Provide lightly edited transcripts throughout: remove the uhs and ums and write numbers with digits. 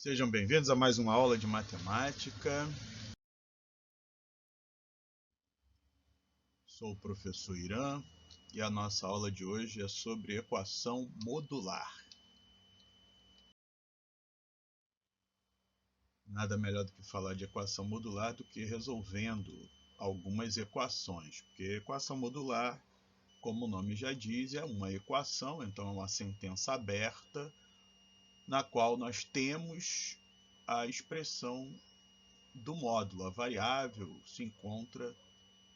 Sejam bem-vindos a mais uma aula de matemática. Sou o professor Irã e a nossa aula de hoje é sobre equação modular. Nada melhor do que falar de equação modular do que resolvendo algumas equações, porque equação modular, como o nome já diz, é uma equação, então é uma sentença aberta, na qual nós temos a expressão do módulo, a variável se encontra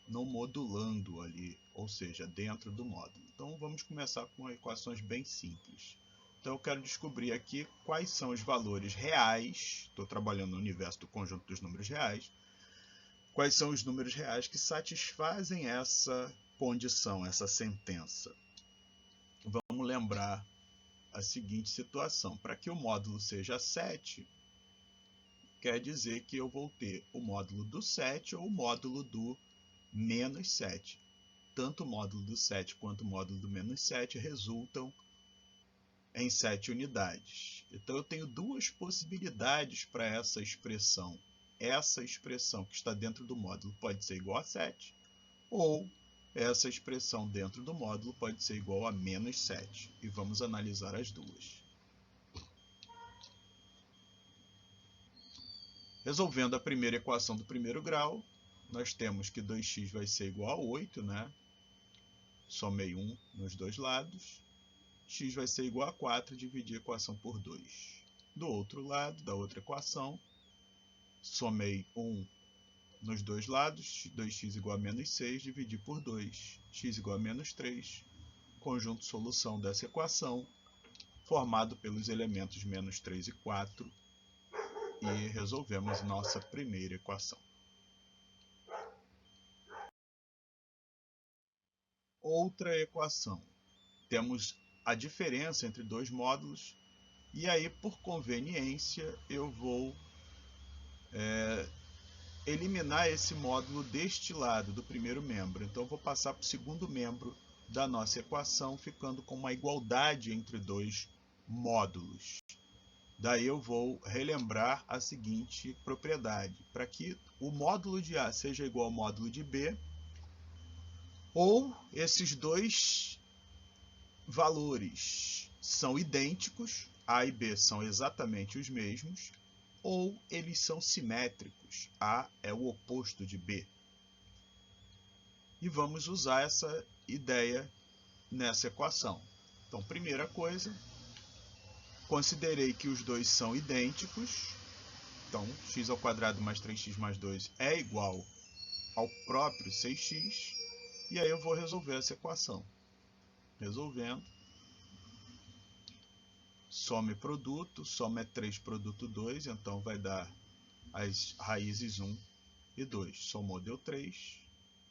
no modulando ali, ou seja, dentro do módulo. Então vamos começar com equações bem simples. Então eu quero descobrir aqui quais são os valores reais, estou trabalhando no universo do conjunto dos números reais, quais são os números reais que satisfazem essa condição, essa sentença. Vamos lembrar a seguinte situação: para que o módulo seja 7, quer dizer que eu vou ter o módulo do 7 ou o módulo do menos 7. Tanto o módulo do 7 quanto o módulo do menos 7 resultam em 7 unidades. Então eu tenho duas possibilidades para essa expressão. Essa expressão que está dentro do módulo pode ser igual a 7, ou essa expressão dentro do módulo pode ser igual a menos 7. E vamos analisar as duas. Resolvendo a primeira equação do primeiro grau, nós temos que 2x vai ser igual a 8, né? Somei 1 nos dois lados. X vai ser igual a 4, dividir a equação por 2. Do outro lado, da outra equação, somei 1 nos dois lados, 2x igual a menos 6, dividir por 2. X igual a menos 3, conjunto solução dessa equação, formado pelos elementos menos 3 e 4, e resolvemos nossa primeira equação. Outra equação. Temos a diferença entre dois módulos, e aí, por conveniência, eu vou eliminar esse módulo deste lado do primeiro membro. Então, eu vou passar para o segundo membro da nossa equação, ficando com uma igualdade entre dois módulos. Daí eu vou relembrar a seguinte propriedade: para que o módulo de A seja igual ao módulo de B, ou esses dois valores são idênticos, A e B são exatamente os mesmos, ou eles são simétricos, A é o oposto de B. E vamos usar essa ideia nessa equação. Então, primeira coisa, considerei que os dois são idênticos. Então, x² mais 3x mais 2 é igual ao próprio 6x. E aí eu vou resolver essa equação. Resolvendo, soma e produto, soma é 3, produto 2, então vai dar as raízes 1 e 2. Somou, deu 3,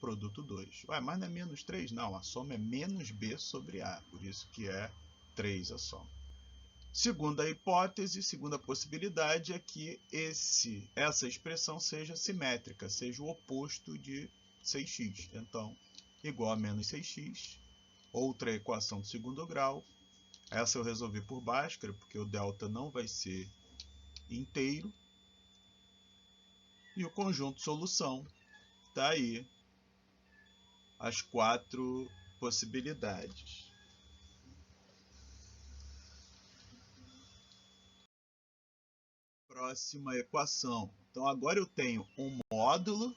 produto 2. Ué, mas não é menos 3? Não, a soma é menos b sobre a, por isso que é 3 a soma. Segunda hipótese, segunda possibilidade é que essa expressão seja simétrica, seja o oposto de 6x. Então, igual a menos 6x. Outra equação do segundo grau. Essa eu resolvi por Bhaskara, porque o delta não vai ser inteiro. E o conjunto solução está aí as 4 possibilidades. Próxima equação. Então agora eu tenho um módulo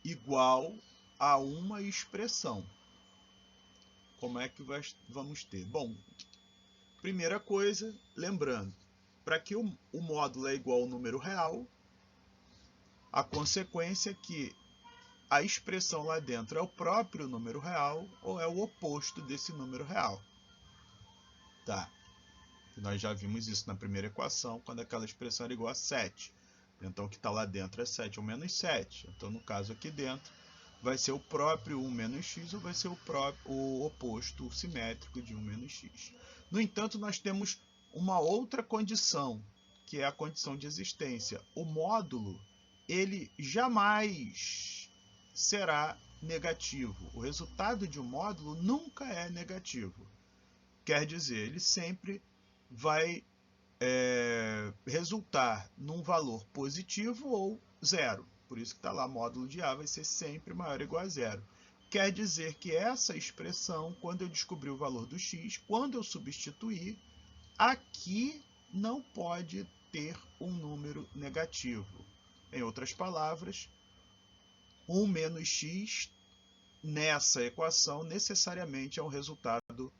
igual a uma expressão. Como é que vamos ter? Bom, primeira coisa, lembrando, para que o módulo é igual ao número real, a consequência é que a expressão lá dentro é o próprio número real ou é o oposto desse número real. Tá. Nós já vimos isso na primeira equação, quando aquela expressão era igual a 7. Então o que está lá dentro é 7 ou menos 7. Então no caso aqui dentro, vai ser o próprio 1 menos x ou vai ser o oposto, o simétrico de 1 menos x. No entanto, nós temos uma outra condição, que é a condição de existência. O módulo, ele jamais será negativo. O resultado de um módulo nunca é negativo. Quer dizer, ele sempre vai resultar num valor positivo ou zero. Por isso que está lá, módulo de A vai ser sempre maior ou igual a zero. Quer dizer que essa expressão, quando eu descobrir o valor do x, quando eu substituir, aqui não pode ter um número negativo. Em outras palavras, 1 menos x nessa equação necessariamente é um resultado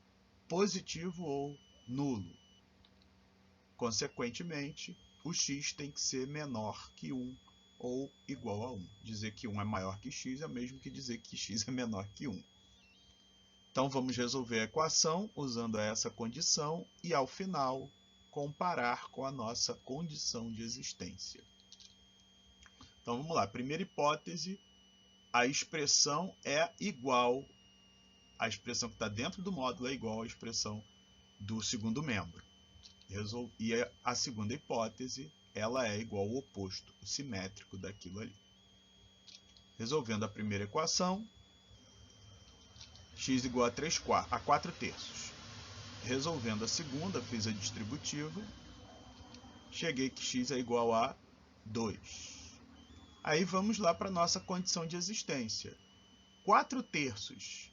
positivo ou nulo. Consequentemente, o x tem que ser menor que 1 ou igual a 1. Dizer que 1 é maior que x é o mesmo que dizer que x é menor que 1. Então, vamos resolver a equação usando essa condição e, ao final, comparar com a nossa condição de existência. Então, vamos lá. Primeira hipótese, a expressão é igual, a expressão que está dentro do módulo é igual à expressão do segundo membro. E a segunda hipótese, ela é igual ao oposto, o simétrico daquilo ali. Resolvendo a primeira equação, x igual a 4 terços. Resolvendo a segunda, fiz a distributiva, cheguei que x é igual a 2. Aí vamos lá para a nossa condição de existência. 4 terços,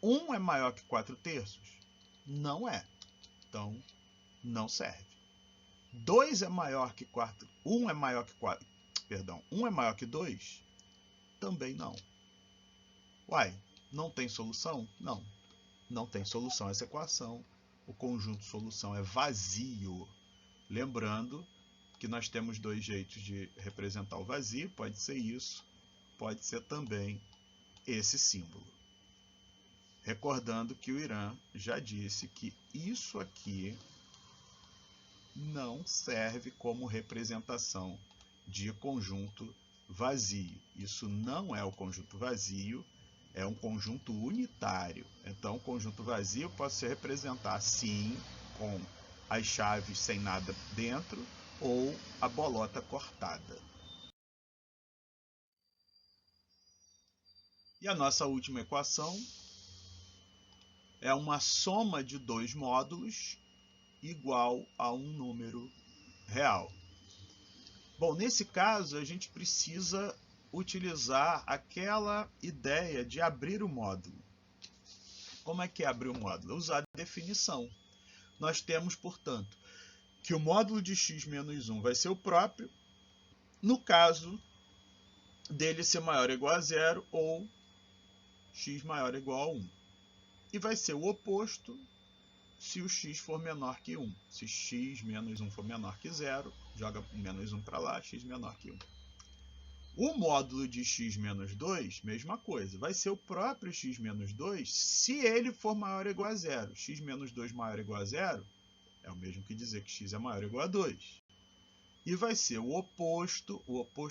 1 é maior que 4 terços? Não é. Então, não serve. 2 é maior que 4, 1 é maior que 4, perdão, 1 é maior que 2? Também não. Uai, não tem solução? Não, não tem solução essa equação. O conjunto solução é vazio. Lembrando que nós temos dois jeitos de representar o vazio, pode ser isso, pode ser também esse símbolo. Recordando que o Irã já disse que isso aqui não serve como representação de conjunto vazio. Isso não é o conjunto vazio, é um conjunto unitário. Então, o conjunto vazio pode se representar sim com as chaves sem nada dentro ou a bolota cortada. E a nossa última equação é uma soma de dois módulos igual a um número real. Bom, nesse caso, a gente precisa utilizar aquela ideia de abrir o módulo. Como é que é abrir o módulo? Usar a definição. Nós temos, portanto, que o módulo de x menos 1 vai ser o próprio, no caso dele ser maior ou igual a zero ou x maior ou igual a 1. E vai ser o oposto se o x for menor que 1. Se x menos 1 for menor que zero, joga menos 1 para lá, x menor que 1. O módulo de x menos 2, mesma coisa, vai ser o próprio x menos 2 se ele for maior ou igual a zero. X menos 2 maior ou igual a zero é o mesmo que dizer que x é maior ou igual a 2. E vai ser o oposto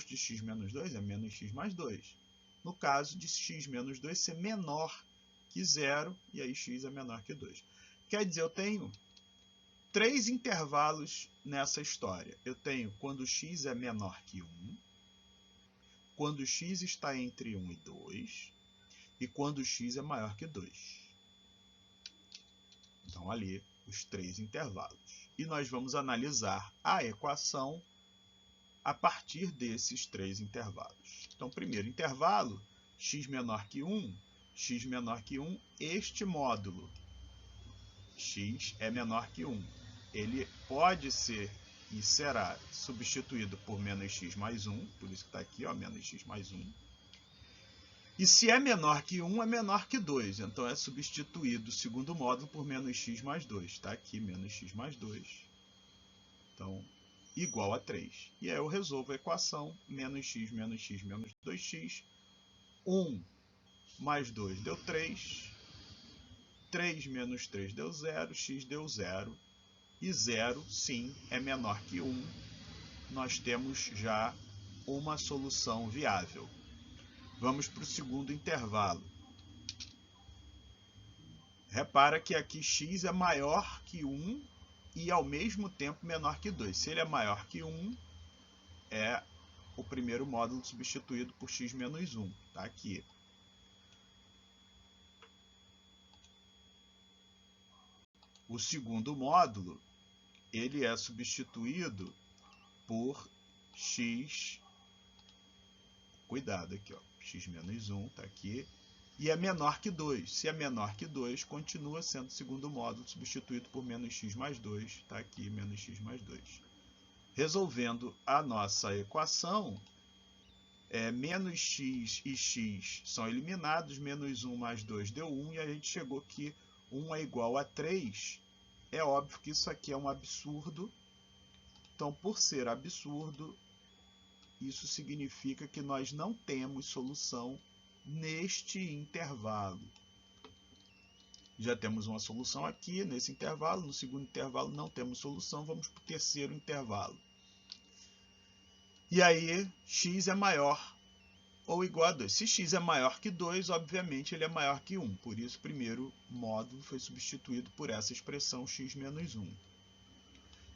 de x menos 2 é menos x mais 2. No caso de x menos 2 ser menor que zero, e aí x é menor que 2. Quer dizer, eu tenho 3 intervalos nessa história. Eu tenho quando x é menor que 1, quando x está entre 1 e 2, e quando x é maior que 2. Então, ali, os 3 intervalos. E nós vamos analisar a equação a partir desses 3 intervalos. Então, primeiro intervalo, x menor que 1, x menor que 1, este módulo, x é menor que 1. Ele pode ser e será substituído por menos x mais 1, por isso que está aqui, ó, menos x mais 1. E se é menor que 1, é menor que 2. Então, é substituído o segundo módulo por menos x mais 2. Está aqui, menos x mais 2. Então, igual a 3. E aí eu resolvo a equação, menos x menos 2x. 1 mais 2 deu 3. 3 menos 3 deu 0. X deu 0. E 0, sim, é menor que 1. Nós temos já uma solução viável. Vamos para o segundo intervalo. Repara que aqui x é maior que 1 e ao mesmo tempo menor que 2. Se ele é maior que 1, é o primeiro módulo substituído por x menos 1. Está aqui. O segundo módulo, ele é substituído por x, cuidado aqui, ó, x menos 1 está aqui, e é menor que 2. Se é menor que 2, continua sendo o segundo módulo substituído por menos x mais 2, está aqui menos x mais 2. Resolvendo a nossa equação, menos x e x são eliminados, menos 1 mais 2 deu 1, e a gente chegou que 1 é igual a 3. É óbvio que isso aqui é um absurdo, então por ser absurdo, isso significa que nós não temos solução neste intervalo. Já temos uma solução aqui, nesse intervalo. No segundo intervalo não temos solução, vamos para o terceiro intervalo. E aí, x é maior ou igual a 2. Se x é maior que 2, obviamente ele é maior que 1. Por isso, o primeiro módulo foi substituído por essa expressão x menos 1.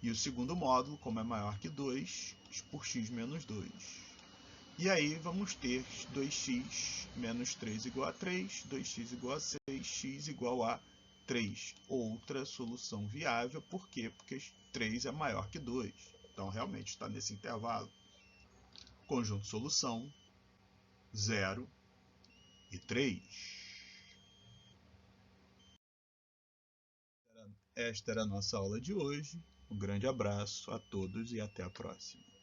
E o segundo módulo, como é maior que 2, por x menos 2. E aí vamos ter 2x menos 3 igual a 3, 2x igual a 6, x igual a 3. Outra solução viável, por quê? Porque 3 é maior que 2. Então, realmente está nesse intervalo. Conjunto solução, 0 e 3. Esta era a nossa aula de hoje. Um grande abraço a todos e até a próxima.